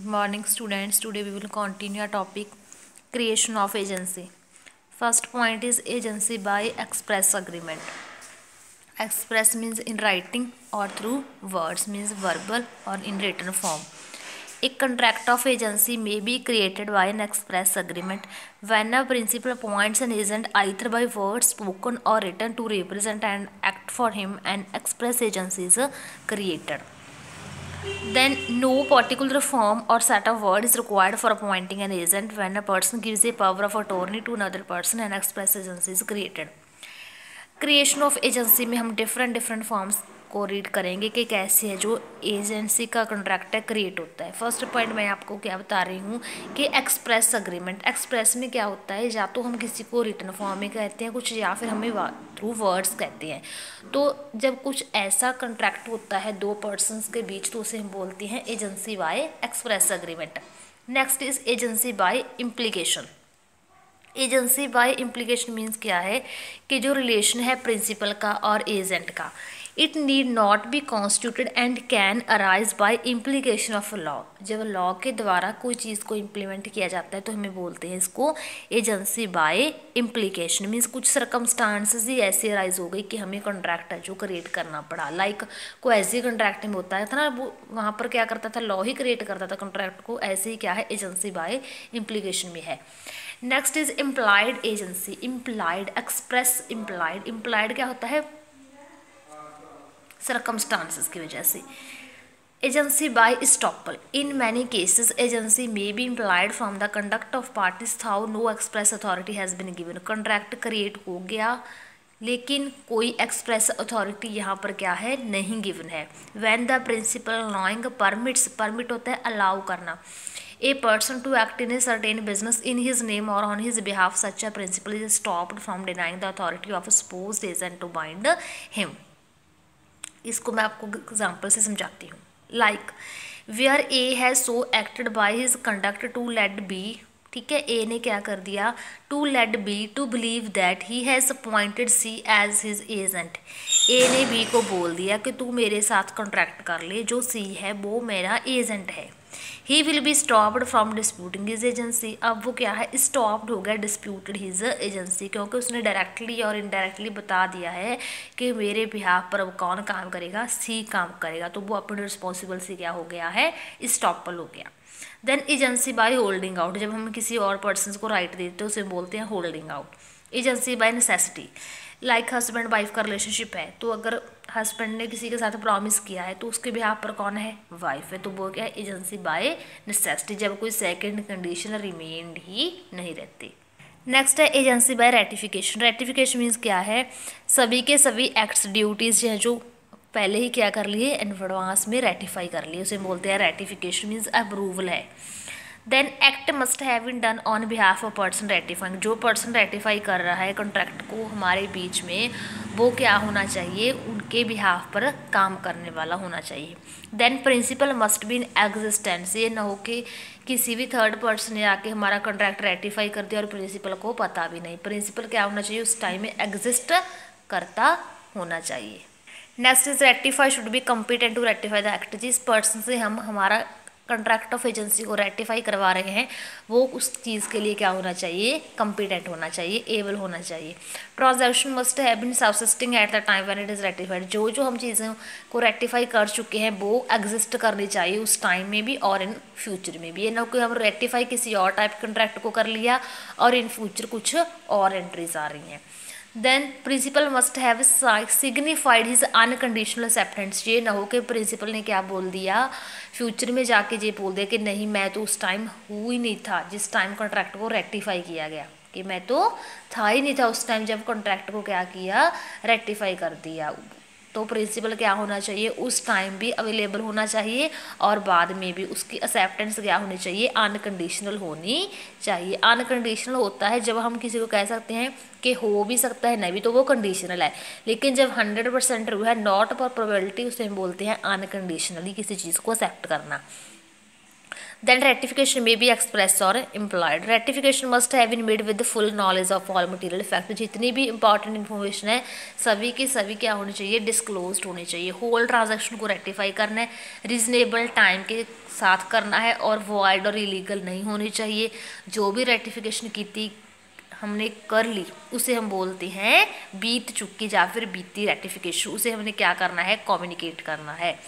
Morning students, today we will continue our topic creation of agency. First point is agency by express agreement. Express means in writing or through words, means verbal or in written form. A contract of agency may be created by an express agreement when a principal appoints an agent either by words spoken or written to represent and act for him. An express agency is created. Then no particular form or set of words is required for appointing an agent. When a person gives a power of attorney to another person, an express agency is created. Creation of agency में हम different forms को read करेंगे कि कैसे है जो agency का contract है क्रिएट होता है। फर्स्ट पॉइंट मैं आपको क्या बता रही हूँ कि एक्सप्रेस अग्रीमेंट। एक्सप्रेस में क्या होता है, या तो हम किसी को रिटन फॉर्म में कहते हैं कुछ, या फिर हमें थ्रू वर्ड्स कहते हैं। तो जब कुछ ऐसा कॉन्ट्रैक्ट होता है दो पर्सनस के बीच तो उसे हम बोलते हैं agency bye express agreement. Next is agency bye implication. Agency bye implication means क्या है कि जो रिलेशन है प्रिंसिपल का और एजेंट का, it need not be constituted and can arise by implication of law. जब लॉ के द्वारा कोई चीज़ को इम्प्लीमेंट किया जाता है तो हमें बोलते हैं इसको एजेंसी बाय इम्प्लीकेशन। मीन्स कुछ सर्कमस्टांसेस ही ऐसी अराइज हो गई कि हमें कॉन्ट्रैक्ट है जो क्रिएट करना पड़ा। लाइक कोई ऐसी कॉन्ट्रैक्ट में होता है था ना, वो वहाँ पर क्या करता था, लॉ ही क्रिएट करता था कॉन्ट्रैक्ट को। ऐसे ही क्या है एजेंसी बाय इम्प्लीकेशन में है। Next is implied agency. Implied, express implied. Implied क्या होता है, सर्कमस्टांसेस की वजह से। Agency by estoppel. In many cases agency may be implied from the conduct of parties though no express authority has been given. Contract create हो गया लेकिन कोई एक्सप्रेस अथॉरिटी यहाँ पर क्या है, नहीं गिवन है। When the principal allowing permits, permit होता है अलाउ करना, a person to act in a certain business in his name or on his behalf, such a principal is stopped from denying the authority of a supposed agent to bind him. इसको मैं आपको example से समझाती हूँ। Like where A has so acted by his conduct to let B, ठीक है, A ने क्या कर दिया, to let B to believe that he has appointed C as his agent. A ने बी को बोल दिया कि तू मेरे साथ कॉन्ट्रैक्ट कर ले, जो सी है वो मेरा एजेंट है। He will be stopped from disputing his agency. अब वो क्या है, स्टॉप्ड हो गया डिस्प्यूटेड हिज एजेंसी, क्योंकि उसने डायरेक्टली और इनडायरेक्टली बता दिया है कि मेरे बिहाफ पर अब कौन काम करेगा, सी काम करेगा। तो वो अपने रिस्पॉन्सिबल से क्या हो गया है, स्टॉपल हो गया। Then agency by holding out. जब हम किसी और पर्सन को राइट देते हैं उसे बोलते हैं holding out. Agency bye necessity. Like husband wife का रिलेशनशिप है, तो अगर हस्बैंड ने किसी के साथ प्रॉमिस किया है तो उसके बिहाफ पर कौन है, वाइफ है। तो वो क्या है, एजेंसी बाय नेसेसिटी, जब कोई सेकंड कंडीशन रिमेन्ड ही नहीं रहती। नेक्स्ट है agency bye ratification. Ratification means क्या है, सभी के सभी एक्ट्स ड्यूटीज हैं जो पहले ही क्या कर लिए, एडवांस में रेटिफाई कर लिए, उसे बोलते हैं रेटिफिकेशन, मीन्स अप्रूवल है। Then act must have been done on behalf of person ratifying. जो पर्सन रेटिफाई कर रहा है कॉन्ट्रैक्ट को हमारे बीच में, वो क्या होना चाहिए, उनके बिहाफ पर काम करने वाला होना चाहिए। Then principal must be in existence. ये ना हो कि किसी भी थर्ड पर्सन ने आके हमारा कॉन्ट्रैक्ट रेटिफाई कर दिया और प्रिंसिपल को पता भी नहीं। प्रिंसिपल क्या होना चाहिए, उस टाइम में एग्जिस्ट करता होना चाहिए। Next is ratify should be competent to ratify the act. जिस पर्सन से हम हमारा कॉन्ट्रैक्ट ऑफ एजेंसी को रेटिफाई करवा रहे हैं वो उस चीज़ के लिए क्या होना चाहिए, कम्पिटेंट होना चाहिए, एबल होना चाहिए। Transaction must have been subsisting at the time when it is ratified. जो जो हम चीज़ों को रेटिफाई कर चुके हैं वो एग्जिस्ट करनी चाहिए उस टाइम में भी और इन फ्यूचर में भी। ये ना कि हम रेटिफाई किसी और टाइप कॉन्ट्रैक्ट को कर लिया और इन फ्यूचर कुछ और एंट्रीज आ रही हैं। Then principal must have signified his unconditional acceptance. ये ना हो कि प्रिंसिपल ने क्या बोल दिया, फ्यूचर में जाके ये बोल दिया कि नहीं मैं तो उस टाइम हूँ ही नहीं था जिस टाइम कॉन्ट्रैक्ट को रेटिफाई किया गया, कि मैं तो था ही नहीं था उस टाइम जब कॉन्ट्रैक्ट को क्या किया, रेटिफाई कर दिया। तो प्रिंसिपल क्या होना चाहिए, उस टाइम भी अवेलेबल होना चाहिए और बाद में भी उसकी एक्सेप्टेंस क्या होनी चाहिए, अनकंडीशनल होनी चाहिए। अनकंडीशनल होता है जब हम किसी को कह सकते हैं कि हो भी सकता है, नहीं भी, तो वो कंडीशनल है। लेकिन जब 100% ट्रू है, नॉट पर प्रोबेबिलिटी, उसे हम बोलते हैं अनकंडीशनली किसी चीज़ को एक्सेप्ट करना। Then ratification may be expressed or implied. Ratification must have been made with the full knowledge of all material fact. जितनी भी इंपॉर्टेंट इन्फॉर्मेशन है सभी के सभी क्या होनी चाहिए, डिस्क्लोज्ड होनी चाहिए. होल ट्रांजैक्शन को रेक्टिफाई करना है, रीजनेबल टाइम के साथ करना है और वॉइड और इलीगल नहीं होनी चाहिए. जो भी रेटिफिकेशन की थी हमने कर ली उसे हम बोलते हैं बीत चुकी या फिर बीती रेटिफिकेशन. उसे हमने क्या करना है, कम्युनिकेट करना है.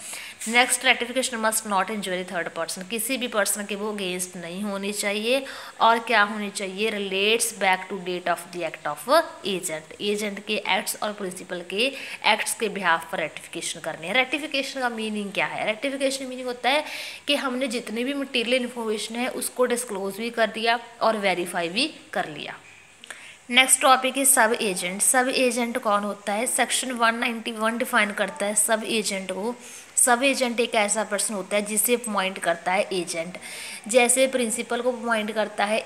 Next, ratification must not injury third person. किसी भी पर्सन के वो अगेंस्ट नहीं होनी चाहिए. और क्या होनी चाहिए, relates back to date of the act of agent. Agent के एक्ट्स और प्रिंसिपल के एक्ट्स के बिहाफ पर रेटिफिकेशन करनी है. रेटिफिकेशन का मीनिंग क्या है, रेटिफिकेशन मीनिंग होता है कि हमने जितनी भी मटीरियल इन्फॉर्मेशन है उसको डिस्क्लोज भी कर दिया और वेरीफाई भी कर लिया. नेक्स्ट टॉपिक है सब एजेंट. सब एजेंट कौन होता है, सेक्शन 191 डिफाइन करता है सब एजेंट को. सब एजेंट एक ऐसा पर्सन होता है जिसे अपॉइंट करता है एजेंट. जैसे प्रिंसिपल को अपॉइंट करता है,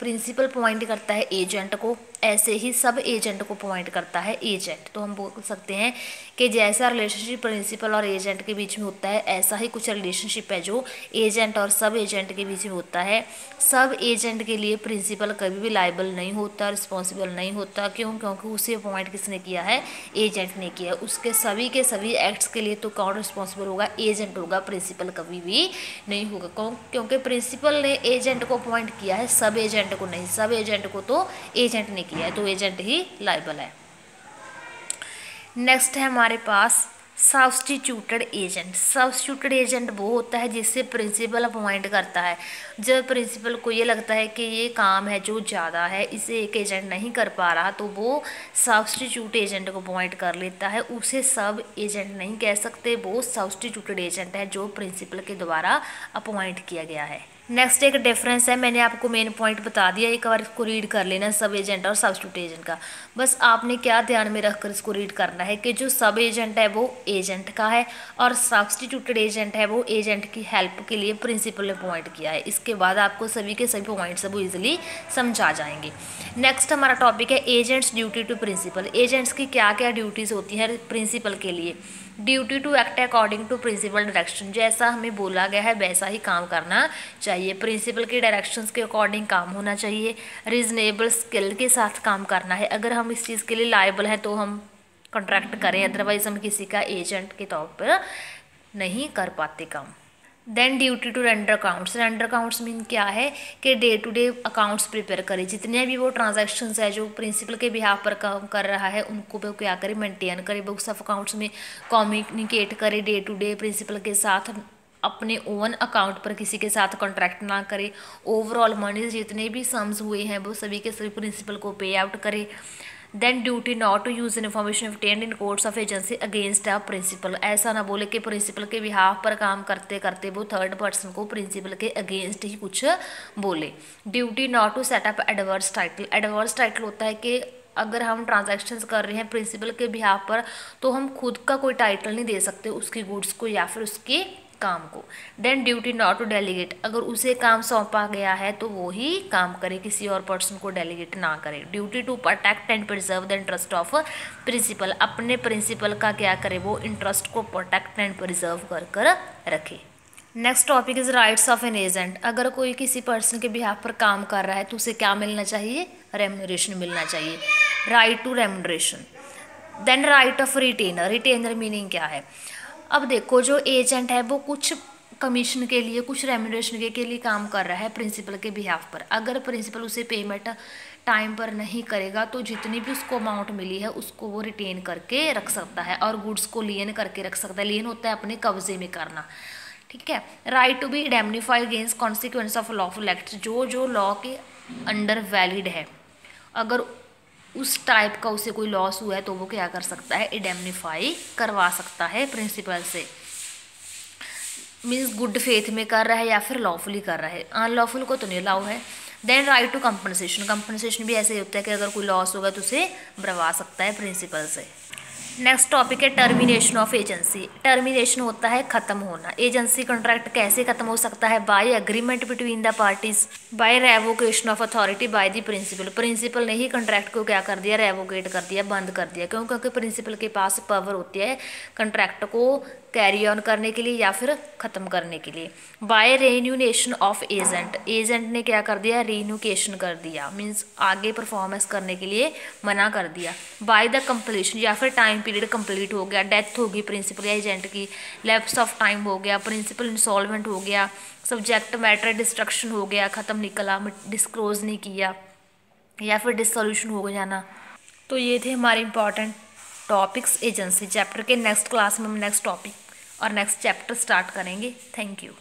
प्रिंसिपल अपॉइंट करता है एजेंट को, ऐसे ही सब एजेंट को अपॉइंट करता है एजेंट. तो हम बोल सकते हैं कि जैसा रिलेशनशिप प्रिंसिपल और एजेंट के बीच में होता है ऐसा ही कुछ रिलेशनशिप है जो एजेंट और सब एजेंट के बीच में होता है. सब एजेंट के लिए प्रिंसिपल कभी भी लायबल नहीं होता, रिस्पॉन्सिबल नहीं होता. क्यों, क्योंकि उसे अपॉइंट किसने किया है, एजेंट ने किया. उसके सभी के सभी एक्ट्स के लिए तो कौन रिस्पॉन्सिबल होगा, एजेंट होगा, प्रिंसिपल कभी भी नहीं होगा. क्योंकि प्रिंसिपल ने एजेंट को अपॉइंट किया है, सब एजेंट को नहीं. सब एजेंट को तो एजेंट ने किया है तो एजेंट ही लायबल है. नेक्स्ट है हमारे पास सब्स्टिट्यूटेड एजेंट. सब्स्टिट्यूटेड एजेंट वो होता है जिससे प्रिंसिपल अपॉइंट करता है. जब प्रिंसिपल को ये लगता है कि ये काम है जो ज़्यादा है इसे एक एजेंट नहीं कर पा रहा तो वो सब्स्टिट्यूट एजेंट को अपॉइंट कर लेता है. उसे सब एजेंट नहीं कह सकते, वो सब्स्टिट्यूटेड एजेंट है जो प्रिंसिपल के द्वारा अपॉइंट किया गया है. नेक्स्ट एक डिफरेंस है, मैंने आपको मेन पॉइंट बता दिया, एक बार इसको रीड कर लेना सब एजेंट और सब्स्टिट्यूट एजेंट का. बस आपने क्या ध्यान में रखकर इसको रीड करना है कि जो सब एजेंट है वो एजेंट का है और सब्स्टिट्यूटेड एजेंट है वो एजेंट की हेल्प के लिए प्रिंसिपल ने अपॉइंट किया है. इसके बाद आपको सभी के सभी पॉइंट्स वो ईजिली समझा जाएंगे. नेक्स्ट हमारा टॉपिक है agents duty to principal. Agents की क्या क्या ड्यूटीज़ होती हैं प्रिंसिपल के लिए. Duty to act according to principal direction. जैसा हमें बोला गया है वैसा ही काम करना चाहिए. प्रिंसिपल के डायरेक्शंस के अकॉर्डिंग काम होना चाहिए. रीजनेबल स्किल के साथ काम करना है. अगर हम इस चीज़ के लिए लायबल हैं तो हम कॉन्ट्रैक्ट करें, अदरवाइज हम किसी का एजेंट के तौर पर नहीं कर पाते काम. Then duty to render accounts. Render accounts mean क्या है कि day to day accounts prepare करे. जितने भी वो ट्रांजैक्शंस है जो प्रिंसिपल के बिहाफ पर काम कर रहा है उनको वो क्या करे, मेंटेन करे, बुक्स ऑफ अकाउंट्स में कम्युनिकेट करे डे टू डे प्रिंसिपल के साथ. अपने ओन अकाउंट पर किसी के साथ कॉन्ट्रैक्ट ना करे. ओवरऑल मनी जितने भी सम्स हुए हैं वो सभी के सभी प्रिंसिपल को पे आउट करे. Then duty not to use information obtained in course of agency against a principal. ऐसा ना बोले कि प्रिंसिपल के बिहाफ पर काम करते करते वो थर्ड पर्सन को प्रिंसिपल के अगेंस्ट ही कुछ बोले. Duty not to set up adverse title. Adverse title होता है कि अगर हम ट्रांजैक्शंस कर रहे हैं प्रिंसिपल के बिहाफ पर तो हम खुद का कोई टाइटल नहीं दे सकते उसकी गुड्स को या फिर उसके काम को. Then duty not to delegate. अगर उसे काम सौंपा गया है तो वो ही काम करे, किसी और पर्सन को डेलीगेट ना करे. Duty to protect and preserve the interest of principal. अपने प्रिंसिपल का क्या करे, वो इंटरेस्ट को प्रोटेक्ट एंड प्रिजर्व कर कर रखे. Next topic is rights of an agent. अगर कोई किसी पर्सन के बिहाफ पर काम कर रहा है तो उसे क्या मिलना चाहिए, रेम्यूनरेशन मिलना चाहिए. Right to remuneration. Then right of retainer. Retainer meaning क्या है, अब देखो जो एजेंट है वो कुछ कमीशन के लिए कुछ रेम्यूनरेशन के लिए काम कर रहा है प्रिंसिपल के बिहाफ पर. अगर प्रिंसिपल उसे पेमेंट टाइम पर नहीं करेगा तो जितनी भी उसको अमाउंट मिली है उसको वो रिटेन करके रख सकता है और गुड्स को लियन करके रख सकता है. लियन होता है अपने कब्जे में करना, ठीक है. Right to be indemnified against consequence of lawful act. जो लॉ के अंडर वैलिड है अगर उस टाइप का उसे कोई लॉस हुआ है तो वो क्या कर सकता है, इंडेमनीफाई करवा सकता है प्रिंसिपल से. मीन्स गुड फेथ में कर रहा है या फिर लॉफुली कर रहा है, अनलॉफुल को तो नहीं अलाउ है. Then right to compensation. Compensation भी ऐसे ही होता है कि अगर कोई लॉस होगा तो उसे भरवा सकता है प्रिंसिपल से. नेक्स्ट टॉपिक है टर्मिनेशन ऑफ एजेंसी। टर्मिनेशन होता है खत्म होना। एजेंसी कॉन्ट्रैक्ट कैसे खत्म हो सकता है? By agreement between the parties, by revocation of authority, by the principal. Principal ने ही कॉन्ट्रैक्ट को क्या कर दिया? रेवोकेट कर दिया, बंद कर दिया। क्यों? क्योंकि प्रिंसिपल के पास पावर होती है कॉन्ट्रैक्ट को कैरी ऑन करने के लिए या फिर ख़त्म करने के लिए। बाय रेन्यूनेशन ऑफ एजेंट, एजेंट ने क्या कर दिया? रीन्यूकेशन कर दिया, मीन्स आगे परफॉर्मेंस करने के लिए मना कर दिया। बाय द कंप्लीशन, या फिर टाइम पीरियड कंप्लीट हो गया, डेथ होगी प्रिंसिपल या एजेंट की, लैप्स ऑफ टाइम हो गया, प्रिंसिपल इंसॉल्वेंट हो गया, सब्जेक्ट मैटर डिस्ट्रक्शन हो गया, ख़त्म निकला, डिस्क्लोज नहीं किया, या फिर डिसोल्यूशन हो जाना। तो ये थे हमारे इंपॉर्टेंट टॉपिक्स एजेंसी चैप्टर के। नेक्स्ट क्लास में हम नेक्स्ट टॉपिक और नेक्स्ट चैप्टर स्टार्ट करेंगे। Thank you.